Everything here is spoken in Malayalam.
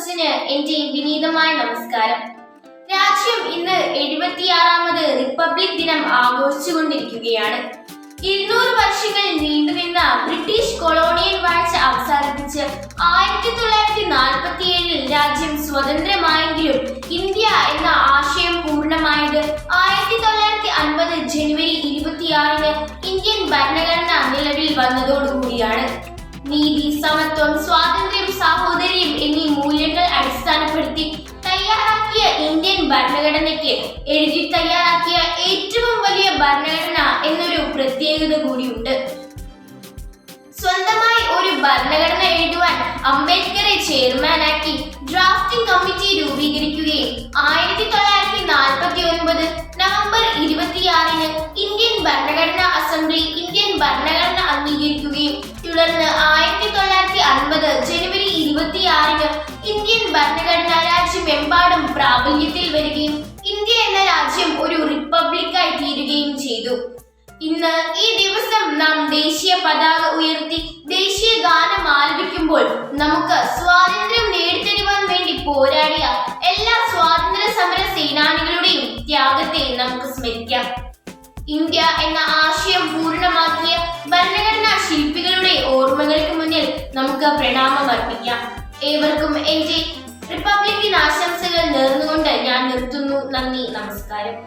വ്യൂവേഴ്സിന് എന്റെ വിനീതമായ നമസ്കാരം. രാജ്യം ഇന്ന് 76ാമത് റിപ്പബ്ലിക് ദിനം ആഘോഷിച്ചുകൊണ്ടിരിക്കുകയാണ്. 200 വർഷങ്ങൾ നീണ്ടുനിന്ന ബ്രിട്ടീഷ് കൊളോണിയൽ വാഴ്ച അവസാനിപ്പിച്ച് 1947 രാജ്യം സ്വതന്ത്രമായെങ്കിലും ഇന്ത്യ എന്ന ആശയം പൂർണ്ണമായത് 1950 ജനുവരി 26 ഇന്ത്യൻ ഭരണഘടന നിലവിൽ വന്നതോടുകൂടിയാണ്. നീതി, സമത്വം, സ്വാതന്ത്ര്യം, സാഹോദര്യം എന്നീ മൂല്യങ്ങൾ അടിസ്ഥാനപ്പെടുത്തി തയ്യാറാക്കിയ ഇന്ത്യൻ ഭരണഘടനയ്ക്ക് എഴുതി തയ്യാറാക്കിയ ഏറ്റവും വലിയ ഭരണഘടന എന്നൊരു പ്രത്യേകത കൂടിയുണ്ട്. സ്വന്തമായി ഒരു ഭരണഘടന എഴുതുവാൻ അംബേദ്കറെ ചെയർമാനാക്കി ഡ്രാഫ്റ്റിംഗ് കമ്മിറ്റി രൂപീകരിക്കുകയും 1949 നവംബർ 26 ഇന്ത്യൻ ഭരണഘടനാ അസംബ്ലി ഇന്ത്യൻ ഭരണഘടന അംഗീകരിക്കുകയും തുടർന്ന് 1950 ജനുവരി 26 ഇന്ത്യൻ ഭരണഘടന രാജ്യമെമ്പാടും പ്രാബല്യത്തിൽ വരികയും ഇന്ത്യ എന്ന രാജ്യം ഒരു റിപ്പബ്ലിക്കായി തീരുകയും ചെയ്തു. ഇന്ന് ഈ ദിവസം നാം ദേശീയ പതാക ഉയർത്തി ദേശീയ ഗാനം ആലപിക്കുമ്പോൾ നമുക്ക് സ്വാതന്ത്ര്യം നേടിത്തരുവാൻ വേണ്ടി പോരാടിയ എല്ലാ സ്വാതന്ത്ര്യ സമര സേനാനികളുടെയും ത്യാഗത്തെ നമുക്ക് സ്മരിക്കാം. ഇന്ത്യ എന്ന ആശയം പൂർണ്ണമാക്കിയ ഭരണഘടനാ ശില്പികളുടെ ഓർമ്മകൾക്ക് മുന്നിൽ നമുക്ക് പ്രണാമം അർപ്പിക്കാം. ഏവർക്കും എന്റെ റിപ്പബ്ലിക് ദിന ആശംസകൾ നേർന്നുകൊണ്ട് ഞാൻ നിർത്തുന്നു. നന്ദി, നമസ്കാരം.